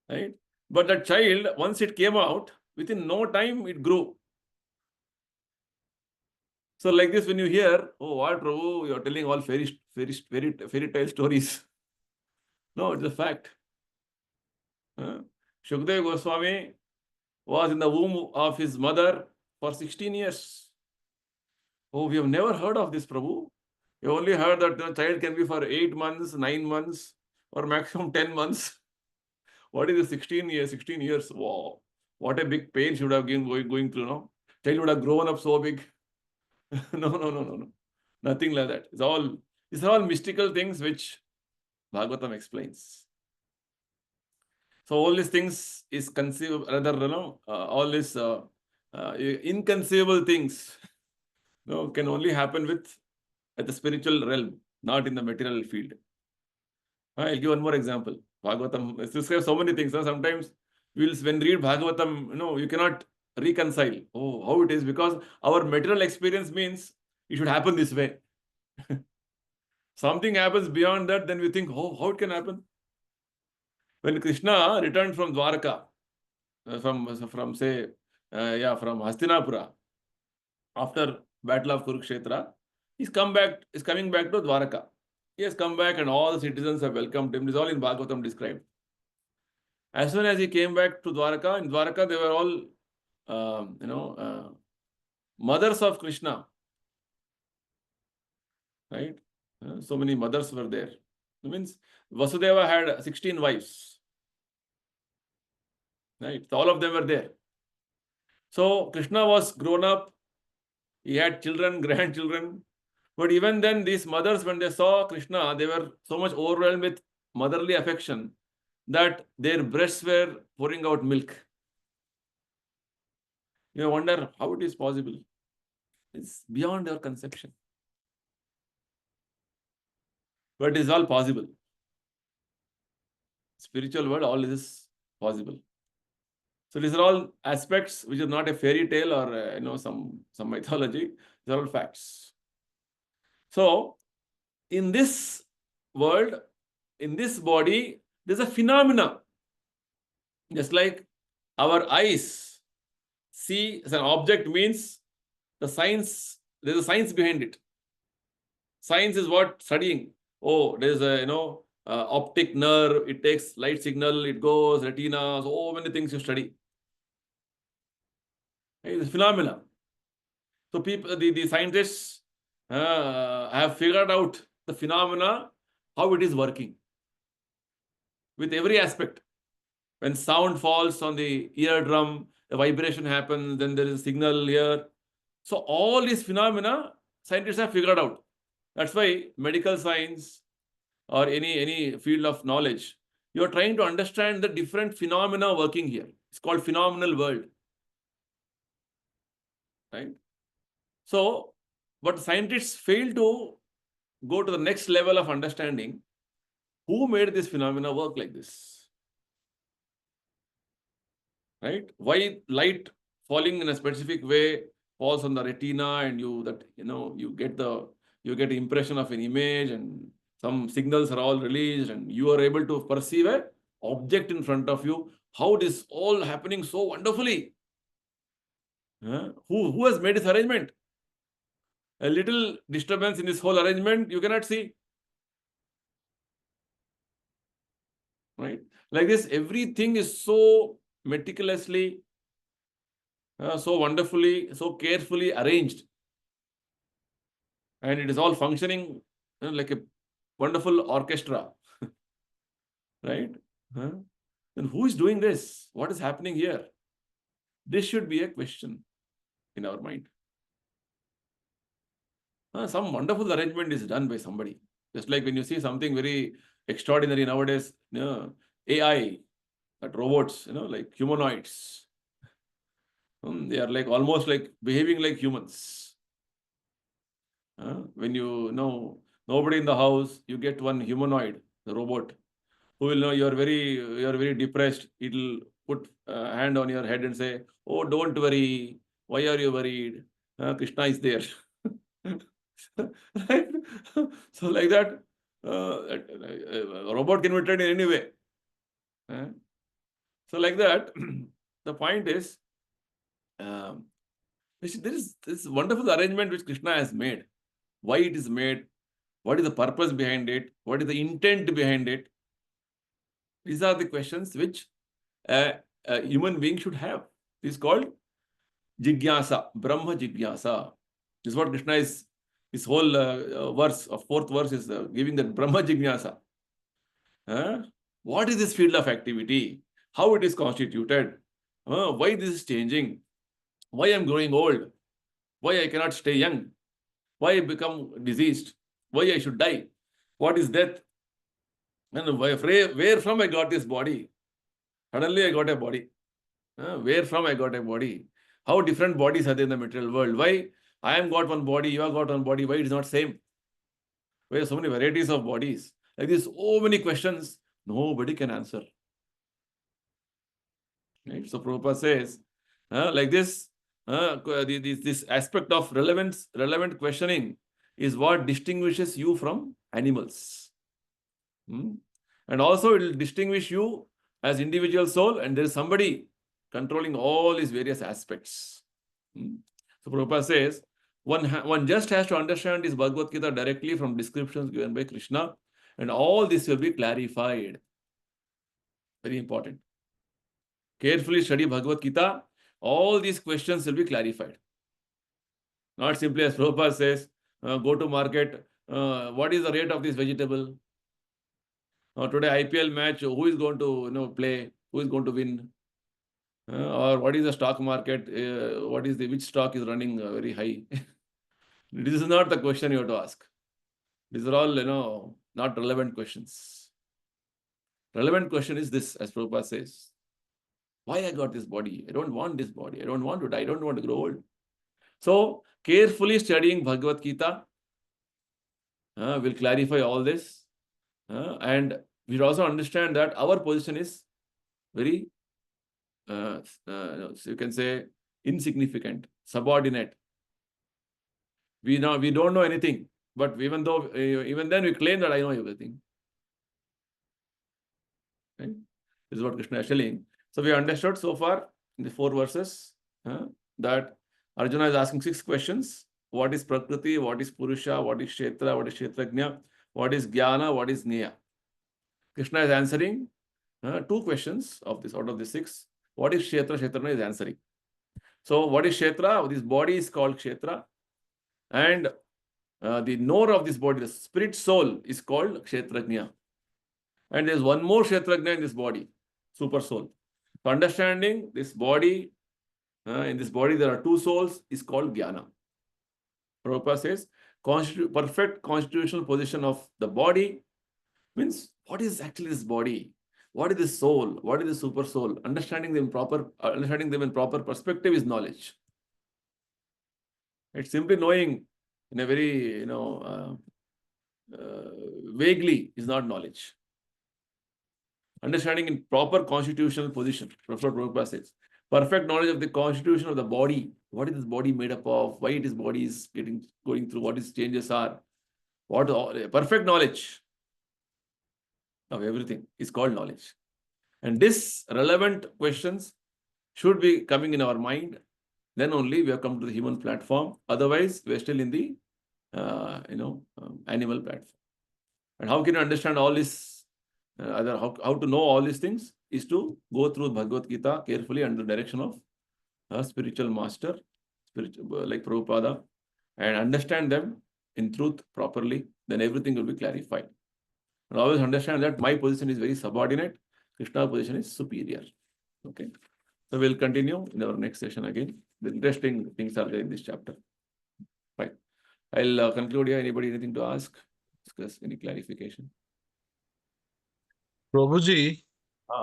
Right? But that child, once it came out, within no time, it grew. So like this, when you hear, oh, what, Prabhu, you're telling all fairy tale stories. No, it's a fact. Shukdev Goswami was in the womb of his mother for 16 years. Oh, we have never heard of this, Prabhu. We only heard that the child can be for 8 months, 9 months, or maximum 10 months. What is the 16 years? 16 years. Wow. What a big pain should have been going through, no? Child would have grown up so big. No. Nothing like that. These are all mystical things which Bhagavatam explains. So all these things is conceivable, all these inconceivable things can only happen at the spiritual realm, not in the material field. I'll give one more example. Bhagavatam describes so many things. Sometimes when read Bhagavatam, you cannot reconcile. Oh, how it is, because our material experience means it should happen this way. Something happens beyond that, then we think, oh, how it can happen? When Krishna returned from Dwaraka, from Hastinapura, after Battle of Kurukshetra, he's coming back to Dwaraka. He has come back and all the citizens have welcomed him. This is all in Bhagavatam described. As soon as he came back to Dwaraka, in Dwaraka they were all, mothers of Krishna. Right? So many mothers were there. It means Vasudeva had 16 wives. Right? So all of them were there. So Krishna was grown up. He had children, grandchildren. But even then, these mothers, when they saw Krishna, they were so much overwhelmed with motherly affection that their breasts were pouring out milk. You wonder how it is possible. It's beyond our conception. But it is all possible. Spiritual world, all this is possible. So these are all aspects which are not a fairy tale or some mythology. These are all facts. So in this world, in this body, there's a phenomena. Just like our eyes see as an object means there's a science behind it. Science is what? Studying. Oh, there's a optic nerve, it takes light signal, it goes, retina, so many things you study. It's a phenomena. So the scientists have figured out the phenomena, how it is working. With every aspect. When sound falls on the eardrum, the vibration happens, then there is a signal here. So all these phenomena, scientists have figured out. That's why medical science or any field of knowledge, you're trying to understand the different phenomena working here. It's called phenomenal world. Right? So, but scientists fail to go to the next level of understanding. Who made this phenomena work like this? Right? Why light falling in a specific way falls on the retina and you get the impression of an image and some signals are all released and you are able to perceive an object in front of you. How it is all happening so wonderfully? Who has made this arrangement? A little disturbance in this whole arrangement you cannot see. Right? Like this, everything is so meticulously, so wonderfully, so carefully arranged. And it is all functioning like a wonderful orchestra. Right? Then who is doing this? What is happening here? This should be a question in our mind. Some wonderful arrangement is done by somebody. Just like when you see something very extraordinary nowadays, AI, that robots, like humanoids. They are like almost like behaving like humans. When you know nobody in the house, you get one humanoid, the robot, who will know you're very depressed. It'll put a hand on your head and say, "Oh, don't worry. Why are you worried? Krishna is there." Right? So like that, a robot can be trained in any way. So like that, the point is, there is this wonderful arrangement which Krishna has made. Why it is made? What is the purpose behind it? What is the intent behind it? These are the questions which a human being should have. This is called jigyasa, Brahma jigyasa. This is what Krishna is, this whole verse, of fourth verse is giving that Brahma jigyasa. What is this field of activity? How it is constituted? Why this is changing? Why I am growing old? Why I cannot stay young? Why I become diseased? Why I should die? What is death? And where from I got this body? Suddenly I got a body. Where from I got a body? How different bodies are there in the material world? Why I am got one body, you have got one body? Why it is not same? Why are so many varieties of bodies? Like this, so many questions nobody can answer. Right? So Prabhupada says, like this, this aspect of relevant questioning is what distinguishes you from animals. And also it will distinguish you as individual soul, and there is somebody controlling all these various aspects. So Prabhupada says, one just has to understand this Bhagavad Gita directly from descriptions given by Krishna, and all this will be clarified. Very important. Carefully study Bhagavad Gita, all these questions will be clarified. Not simply as Prabhupada says, go to market, what is the rate of this vegetable? Today IPL match, who is going to play? Who is going to win? Or what is the stock market? Which stock is running very high? This is not the question you have to ask. These are all not relevant questions. Relevant question is this, as Prabhupada says. Why I got this body? I don't want this body. I don't want to die. I don't want to grow old. So carefully studying Bhagavad Gita will clarify all this. And we also understand that our position is very, so you can say, insignificant, subordinate. We don't know anything, but even then we claim that I know everything. Right? This is what Krishna is telling. So we understood so far in the 4 verses that Arjuna is asking 6 questions. What is Prakriti? What is Purusha? What is Kshetra? What is Kshetrajna? What is Jnana? What is Neya? Krishna is answering 2 questions out of the 6. What is Kshetra? Kshetrajna is answering. So what is Kshetra? This body is called Kshetra. And the knower of this body, the spirit soul, is called Kshetrajna. And there's one more Kshetrajna in this body, super soul. So understanding this body, in this body there are 2 souls, is called Jnana. Prabhupada says, perfect constitutional position of the body means what is actually this body? What is the soul? What is the super soul? Understanding them in proper perspective is knowledge. It's simply knowing in a very, vaguely is not knowledge. Understanding in proper constitutional position. Professor Prabhupada says, perfect knowledge of the constitution of the body. What is this body made up of? Why this body is going through? What its changes are? Perfect knowledge of everything is called knowledge. And this relevant questions should be coming in our mind. Then only we have come to the human platform. Otherwise, we are still in the animal platform. And how can you understand all this? How to know all these things is to go through Bhagavad Gita carefully under the direction of a spiritual master, like Prabhupada, and understand them in truth properly. Then everything will be clarified. And always understand that my position is very subordinate, Krishna's position is superior. Okay. So we'll continue in our next session again. The interesting things are there in this chapter. Right. I'll conclude here. Anybody anything to ask? Discuss any clarification? Prabhuji,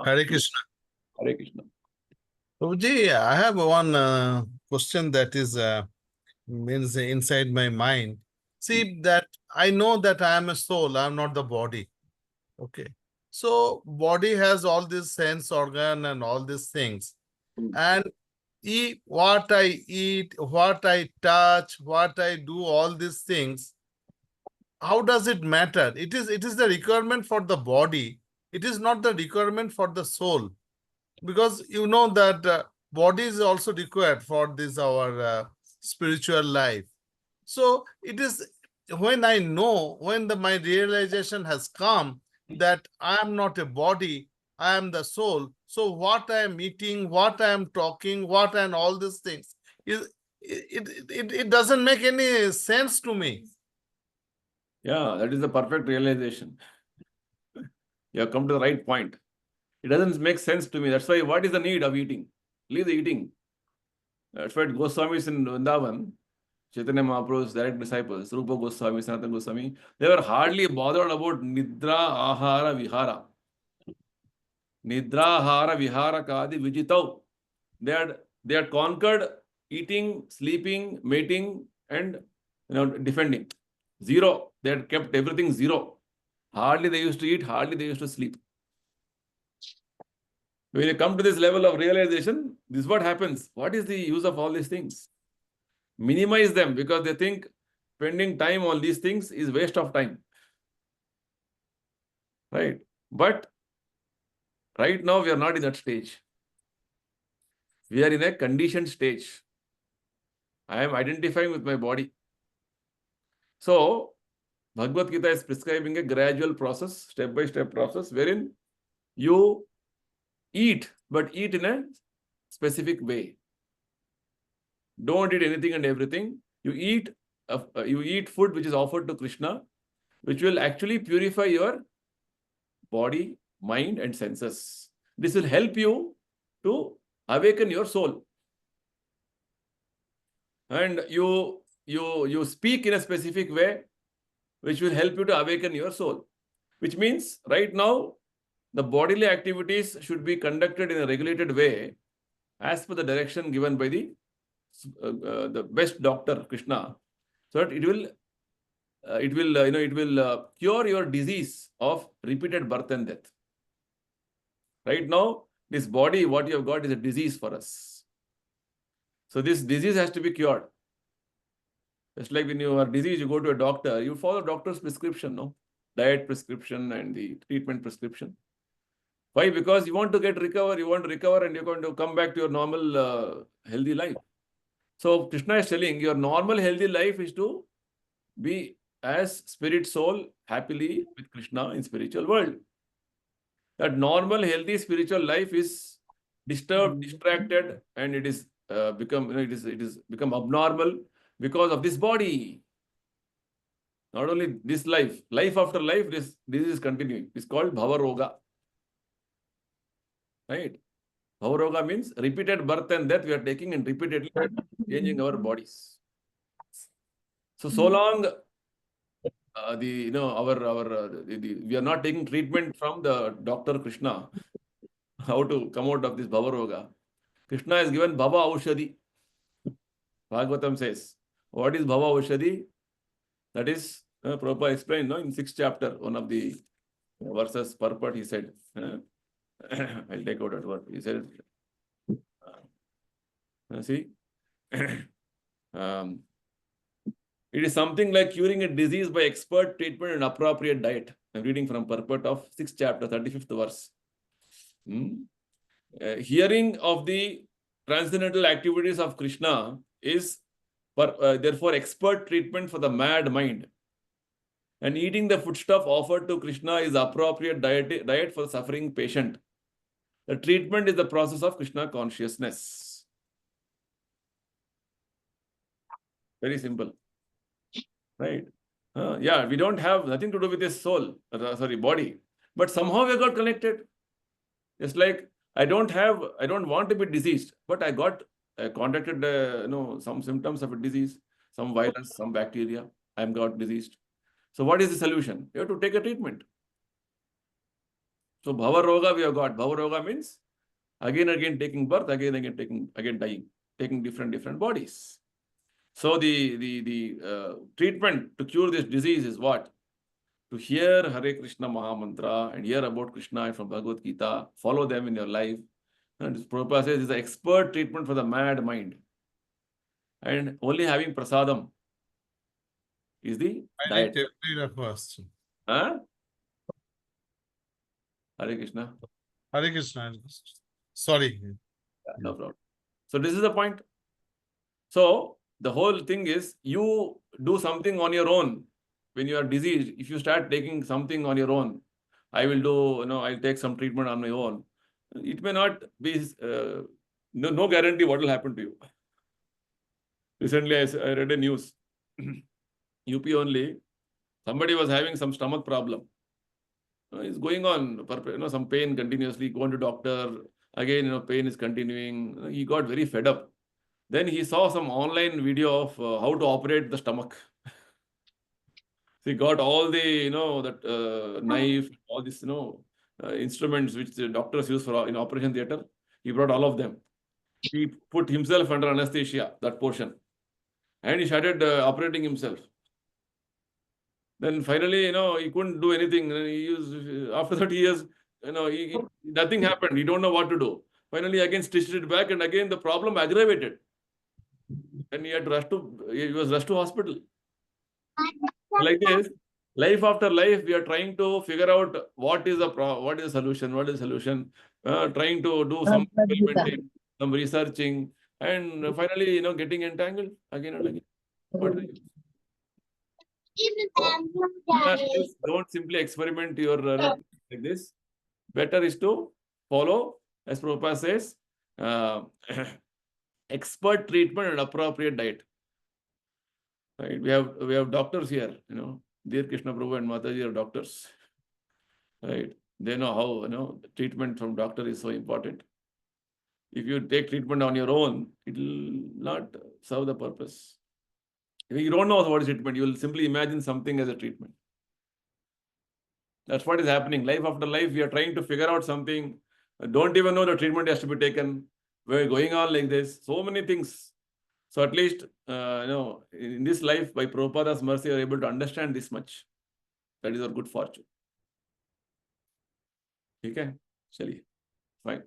Hare Krishna. Hare Krishna. Prabhuji, I have one question that is means inside my mind. See that I know that I am a soul, I am not the body. Okay. So body has all these sense organ and all these things. And what I eat, what I touch, what I do, all these things, how does it matter? It is the requirement for the body. It is not the requirement for the soul. Because you know that body is also required for this our spiritual life. So it is when I know, when my realization has come that I am not a body, I am the soul. So what I am eating, what I am talking, what and all these things, it doesn't make any sense to me. Yeah, that is the perfect realization. You have come to the right point. It doesn't make sense to me. That's why, what is the need of eating? Leave the eating. That's why Goswamis in Vrindavan, Chaitanya Mahaprabhu's direct disciples, Rupa Goswami, Sanatana Goswami, they were hardly bothered about Nidra, Ahara, Vihara. Nidra, Ahara, Vihara, Kadi, Vijitau. They had conquered eating, sleeping, mating, and defending. Zero. They had kept everything zero. Hardly they used to eat, hardly they used to sleep. When you come to this level of realization, this is what happens. What is the use of all these things? Minimize them, because they think spending time on these things is waste of time. Right? But right now we are not in that stage. We are in a conditioned stage. I am identifying with my body. So, Bhagavad Gita is prescribing a gradual process, step-by-step process, wherein you eat, but eat in a specific way. Don't eat anything and everything. You eat food which is offered to Krishna, which will actually purify your body, mind, and senses. This will help you to awaken your soul. And you speak in a specific way, which will help you to awaken your soul. Which means, right now, the bodily activities should be conducted in a regulated way, as per the direction given by the best doctor, Krishna, so that it will cure your disease of repeated birth and death. Right now, this body, what you have got, is a disease for us. So this disease has to be cured. Just like when you are diseased, you go to a doctor, you follow doctor's prescription, no? Diet prescription and the treatment prescription. Why? Because you want to recover, and you're going to come back to your normal healthy life. So Krishna is telling your normal healthy life is to be as spirit soul happily with Krishna in spiritual world. That normal healthy spiritual life is disturbed, distracted, and it is become abnormal because of this body. Not only this life after life, this is continuing. It's called Bhava Roga. Right? Bhava Roga means repeated birth and death we are taking and repeatedly changing our bodies. So long we are not taking treatment from the doctor Krishna, how to come out of this Bhava Roga. Krishna has given Bhava Aushadhi. Bhagavatam says, what is Bhava Aushadhi? That is, Prabhupada explained in 6th chapter, one of the verses, purport, he said, I'll take out that word. He said, see, it is something like curing a disease by expert treatment and appropriate diet. I'm reading from purport of 6th chapter, 35th verse. Hearing of the transcendental activities of Krishna is therefore expert treatment for the mad mind. And eating the foodstuff offered to Krishna is appropriate diet for the suffering patient. The treatment is the process of Krishna consciousness. Very simple. Right? Yeah, we don't have nothing to do with his soul, body. But somehow we got connected. Just like I don't want to be diseased, but I contracted some symptoms of a disease, some virus, some bacteria. I got diseased. So what is the solution? You have to take a treatment. So Bhava Roga we have got. Bhava Roga means Again and again taking birth, again and again again dying, taking different bodies. So the treatment to cure this disease is what? To hear Hare Krishna Mahamantra and hear about Krishna from Bhagavad Gita, follow them in your life. And Prabhupada says it's an expert treatment for the mad mind. And only having prasadam is the I diet. need every request. Huh? Hare Krishna. Hare Krishna. Hare Krishna. Sorry. No problem. So this is the point. So the whole thing is you do something on your own. When you are diseased, if you start taking something on your own, I will do, I'll take some treatment on my own. It may not be, no guarantee what will happen to you. Recently, I read a news. UP only, somebody was having some stomach problem. It's going on, some pain continuously, going to doctor, again, pain is continuing. He got very fed up. Then he saw some online video of how to operate the stomach. So he got all the, that knife, all these, instruments which the doctors use for in operation theater. He brought all of them. He put himself under anesthesia, that portion. And he started operating himself. Then finally, he couldn't do anything. After 30 years, nothing happened. He don't know what to do. Finally, again stitched it back, and again the problem aggravated. And he had he was rushed to hospital. Like this, life after life, we are trying to figure out what is the solution, trying to do some experimenting, some researching, and finally, getting entangled again and again. What is it? Don't simply experiment your like this. Better is to follow, as Prabhupada says, expert treatment and appropriate diet. Right? We have doctors here, Dear Krishna Prabhu and Mataji are doctors. Right? They know how, treatment from doctor is so important. If you take treatment on your own, it will not serve the purpose. If you don't know what is treatment, you will simply imagine something as a treatment. That's what is happening. Life after life, we are trying to figure out something. Don't even know the treatment has to be taken. We're going on like this. So many things. So at least, in this life, by Prabhupada's mercy, we are able to understand this much. That is our good fortune. Okay? Chaliye. Fine.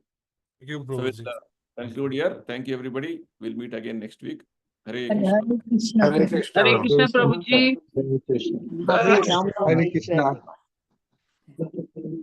Thank you, So Prabhuji. we'll conclude here. Thank you, everybody. We'll meet again next week. Hare Hare Krishna. Krishna. Hare Krishna, Prabhuji. Hare Krishna. Happy Ram Hare Krishna. Navami.